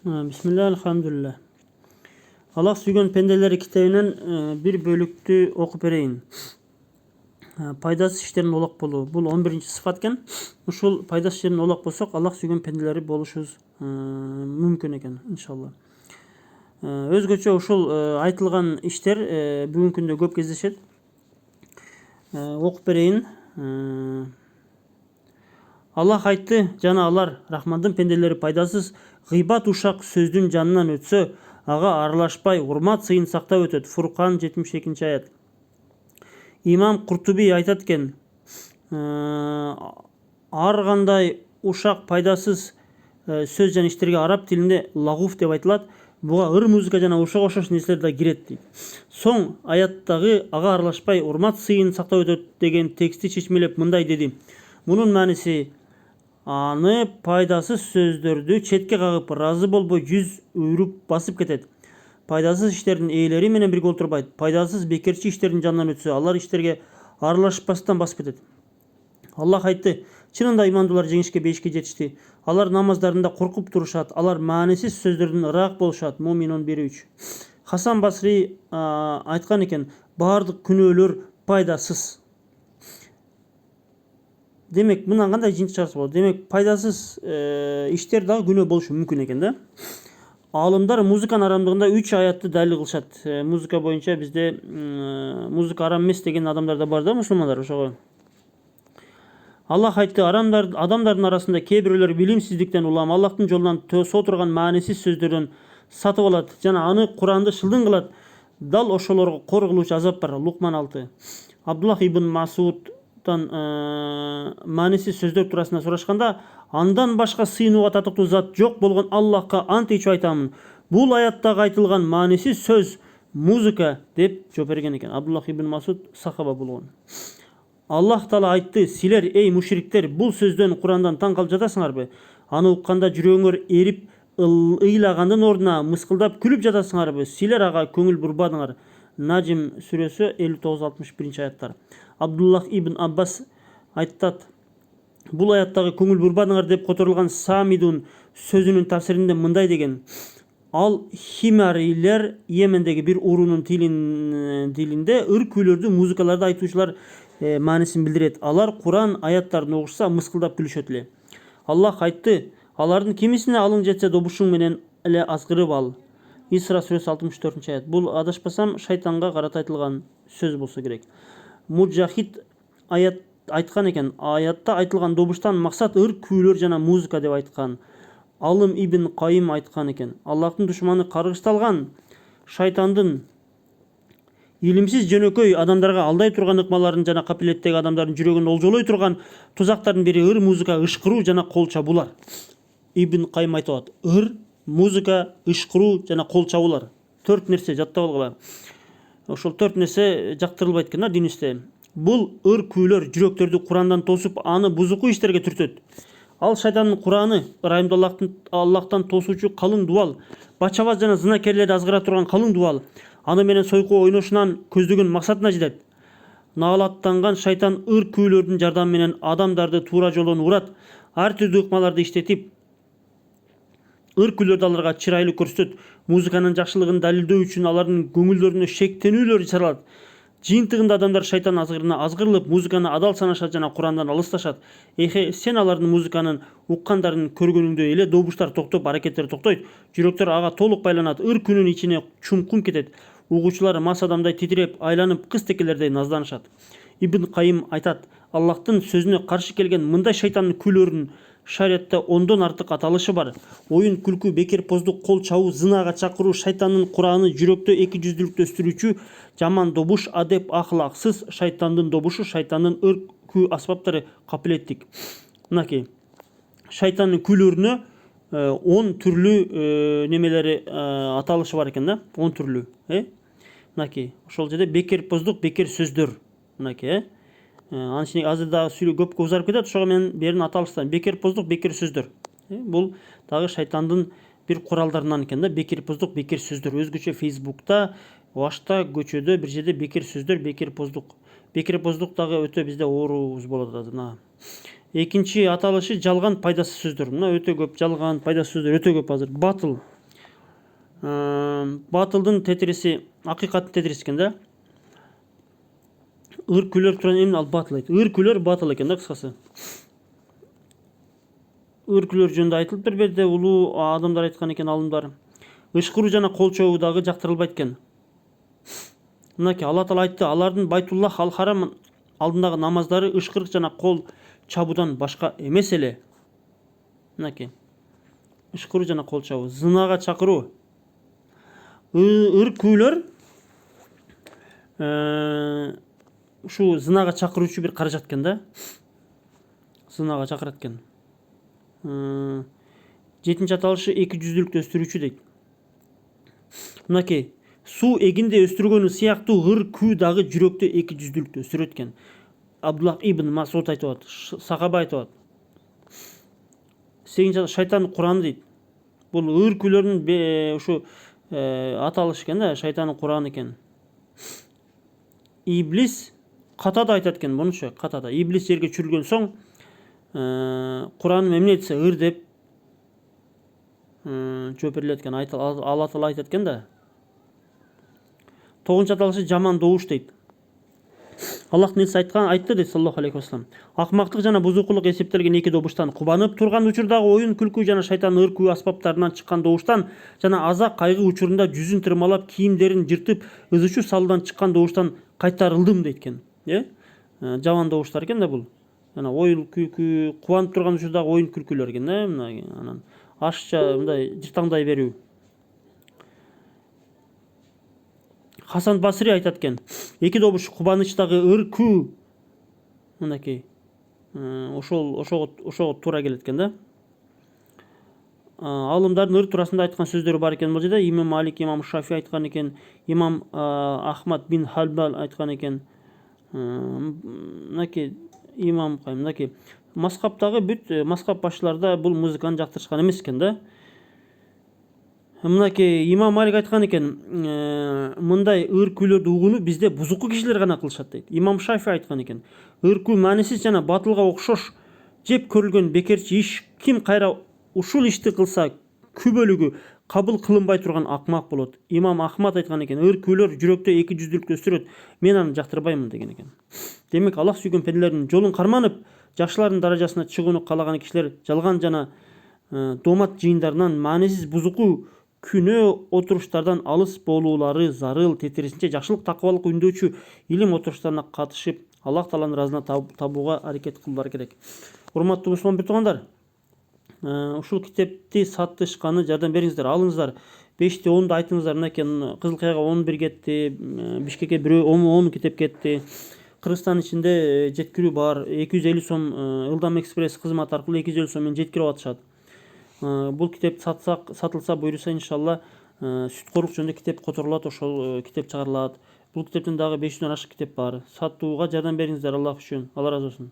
Bismillah, elhamdülillah. Allah suygan pendeleri kitabından bir bölüktü okup bereyim. Paydasız işlerin olak bolu. Бұл 11-ci sıfatken. Uşul paydasız işlerin olak bolsak Allah suygan pendeleri boluşuz mümkün eken inşallah. Özgöçe uşul aytılgan işler bugün күндө көп кездешет. Okup bereyim. Allah айтты, жана алар Рахмандын пенделери пайдасыз гыйбат ушак сөздүн жанынан өтсө, ага аралашпай урмат сыйын сактап өтөт. Фуркан 72 аят. Имам Куртуби айтат экен, ар кандай ушак пайдасыз сөз жана иштерге араб тилинде лагуф деп айтылат. Буга ыр музыка жана ушак окшош нерселер да кирет дейт. Соң аяттагы ага аралашпай урмат сыйын сактап өтөт деген тексти чечмелеп мындай деди. Мунун мааниси аны пайдасыз сөздөрдү четке кагып, разы болбой жүз үйрүп басып кетет. Пайдасыз иштердин ээлери менен бирге отурбайт. Пайдасыз бекерчи иштердин жанынан өтсө, алар иштерге аралашпастан басып кетет. Аллах айтты, чынында имандуулар жеңишке бейишке жетишти. Алар намаздарында коркуп турушат, алар маанисиз сөздөрдөн ырак болушат. Муминун 1:3. Хасан Басри айткан экен, баардык күнөөлөр пайдасыз. Демек, мындан кандай жинти чыгарса болот? Демек, пайдасыз иштер дагы күнөө болушу мүмкүн экен да. Алымдар музыканын арамдыгында 3 аятты далил кылышат. Музыка боюнча бизде музыка арам эмес деген адамдар да бар да, мусулмандар, ошого. Аллах айтты, адамдардын арасында кээ бирөөлөр билимсиздиктен улам Аллахтын жолунан тосо турган маанисиз сөздөрдөн сатып алат жана аны Куранды шылдың кылат. Дал ошолорго кор кылуучу азап бар. Лукман 6. Абдуллах ибн Масудтан маанисиз сөздөр туурасында сурашканда, андан башка сыйынууга татыктуу зат жок болгон Аллахка ант ичип айтамын. Бул аяттагы айтылган маанисиз сөз музыка деп жооп берген экен. Абдуллах ибн Масуд сахаба болгон. Аллах Таала айтты, силер эй мушриктер, бул сөздөн Курандан таң калып жатасыңарбы? Аны укканда жүрөгүңөр эрип ыйлагандын ордуна мыскылдап күлүп жатасыңарбы? Силер ага көңүл бурбадыңар. Najm сүрөсү 59-61 аяттар. Абдуллах ибн Аббас айтат, бул аяттагы көңүл бурбадыңар деп которулган Самидун сөзүнүн тафсиринде мындай деген. Ал химарилер Йемендеги бир уруунун тилинде ыр күйлөрдү музыкаларды айтуучулар маанисин билдирет. Алар Куран аяттарын окушса мыскылдап күлүшөт эле. Аллах айтты, алардын кимисине алың жетсе добушуң менен эле азгырып ал. Исра сүрөсү 64 аят. Бул адашпасам шайтанга карата айтылган сөз болсо керек. Муджахид айткан экен, аятта айтылган добуштан максат ыр күйлөр жана музыка деп айткан. Алым ибн Кайым айткан экен, Аллахтын душманы каргышталган шайтандын илимсиз жөнөкөй адамдарга алдай турган ыкмаларын жана капилеттеги адамдардын жүрөгүн олжолой турган тузактардын бири ыр музыка, ышкыруу жана кол чабуулар. Ибн Кайым айтат, ыр музыка, ышкыруу жана кол чабуулар. 4 нерсе жаттап алгыла. Ошол 4 нерсе жактырылбайт экен динибизде. Бул ыр күйлөр жүрөктөрдү Курандан тосуп, аны бузуку иштерге түртөт. Ал шайтандын Кураны, ырайымды Аллахтан тосуучу калың дубал, бачабаз жана зынакерлерди азгыра турган калың дубал. Аны менен сойку ойношунан көздөгөн максатына жетет. Наалаттанган шайтан ыр күйлөрдүн жардамы менен адамдарды туура жолдон урат, ар түрдүү ыкмаларды иштетип, ыр күйлөрдү аларга чырайлуу көрсөтөт. Музыканын жакшылыгын далилдөө үчүн алардын көңүлдөрүнө шектенүүлөр чаралат. Жыйынтыгында адамдар шайтан азгырына азгырылып, музыканы адал санашат жана Курандан алысташат. Сен алардын музыканын уккандарын көргөнүңдө эле добуштар токтоп, аракеттер токтойт. Жүрөктөр ага толук байланат, ыр күнүн ичине чумкун кетет. Угуучулар мас адамдай титиреп, айланып кыз-текелердей назданышат. Ибн Кайым айтат, Аллахтын сөзүнө каршы келген мындай шайтандын күйлөрүнүн шариятта ондон артык аталышы бар. Оюн, күлкү, бекерпоздук, кол чабуу, зынага чакыруу, шайтандын Кураны жүрөктө экижүздүүлүктү өстүрүүчү, жаман добуш, адеп, ахлаксыз, шайтандын добушу, шайтандын ыр күү асбаптары капилеттик. Мынакей, шайтандын күйлөрүнө 10 түрлүү немелери аталышы бар экен да, 10 түрлүү. Мынакей, ошол жерде бекерпоздук, бекер сөздөр. Мынакей, анын ичине азыр дагы сүйлөп көпкө узарып кетет, ошого мен берин аталыштан бекерпоздук, бекер сөздөр. Бул дагы шайтандын бир куралдарынан экен да, бекерпоздук, бекер сөздөр. Өзгөчө Facebook'та, Вашта, көчөдө бир жерде бекер сөздөр, бекерпоздук. Бекерпоздук дагы өтө бизде ооруз болот азыр. Экинчи аталышы жалган пайдасыз сөздөр. Мына өтө көп жалган пайдасыз сөздөр өтө көп азыр. Батыл Батылдын тетириси акыйкаттын тетириси экен да. Ыр күйлөр туран эмне ал батыл айт. Ыр күйлөр батыл экен да кыскасы. Ыр күйлөр жөнүндө айтылып бир жерде улуу адамдар айткан экен, алымдар. Ышкыруу жана кол чобуу дагы жактырылбайт экен. Мынакей Алла Таала айтты, алардын Байтуллах ал-Харам алдындагы намаздары ышкырык жана кол чабуудан башка эмес эле. Мынакей. Ышкыруу жана кол чабуу, зынага чакыруу. Ыр күйлөр ушу зынага чакыруучу бир каражат экен да. Зынага чакырат экен. 7-нчи аталышы эки жүздүүлүктү өстүрүүчү дейт. Мынакей суу эгинде өстүргөнү сыяктуу ыр күү дагы жүрөктө эки жүздүүлүктү өстүрөт экен. Абдуллах ибн Масуд айтып атат, сахаба айтып атат. 8-нчи шайтандын Кураны дейт. Бул ыр күйлөрдүн ушу аталышы экен да, шайтандын Кураны экен. Иблис катада айтат экен, мунча катада. Иблис жерге чүрүлгөн соң Куранды эмне десе ыр деп жооп берилет экен. Алла Таала айтат экен да. 9-нчы аталышы жаман добуш дейт. Аллахтын элчиси айтты дейт саллаллаху алейхи вассалам. Акмактык жана бузукулук эсептелген эки добуштан, кубанып турган учурдагы оюн күлкү жана шайтандын ыр күү аспаптарынан чыккан добуштан жана азак кайгы учурунда жүзүн тырмалап, кийимдерин жыртып, ызычуу салуудан чыккан добуштан кайтарылдым дейт экен. Жаман добуштар экен да бул. Жана оюн күлкү, кубанып турган учурдагы оюн күлкүлөр экен да, анан ашча мындай жыртаңдай берүү. Хасан Басри айтат экен, эки добуш кубанычтагы ыр күү мынакей ошого туура келет экен да. Алымдардын ыр туурасында айткан сөздөрү бар экен бул жерде. Имам Малик, Имам Шафи айткан экен, Имам Ахмад бин Халбал айткан экен. Мынакей имам мынакей мазхабтагы бүт мазхаб башчыларда бул музыканы жактырышкан эмес экен да. Мынакей Имам Малик айткан экен, мындай ыр күйлөрдү угууну бизде бузуку кишилер гана кылышат дейт. Имам Шафи айткан экен, ыр күү маанисиз жана батылга окшош жеп көрүлгөн бекерчи иш. Ким кайра ушул ишти кылса күбөлүгү кабыл кылынбай турган акмак болот. Имам Ахмад айткан экен, ыр күйлөр жүрөктө эки жүздүүлүктү өстүрөт. Мен аны жактырбаймын деген экен. Демек Аллах сүйгөн пенделердин жолун карманып, жакшылардын даражасына чыгууну каалаган кишилер жалган жана домат жыйындарынан, маанисиз бузуку күнөө отуруштардан алыс болуулары зарыл. Тетирисинче жакшылык, такыбалык үндөчү илим отуруштарына катышып, Аллах Тааланын ыраазына табууга аракет кылуулары керек. Урматтуу мусулман бир туугандар, ушул китепти сатышканы жардам бериңиздер, алыңыздар. 5'te 10'da айтыңыздар. Мынакей Кызылкаяга 11 кетти, Бишкекке 10 китеп кетти. Кыргызстан ичинде жеткирүү бар. 250 сом Ылдам экспресс кызматы аркылуу 250 сом менен жеткирип атышат. Бул китеп сатылса буюрса иншалла сүткорлук жөнүндө китеп которулат, ошол китеп чыгарылат. Бул китептен дагы 500'дөн ашык китеп бар. Сатууга жардам бериңиздер Аллах үчүн. Алла ыраазы болсун.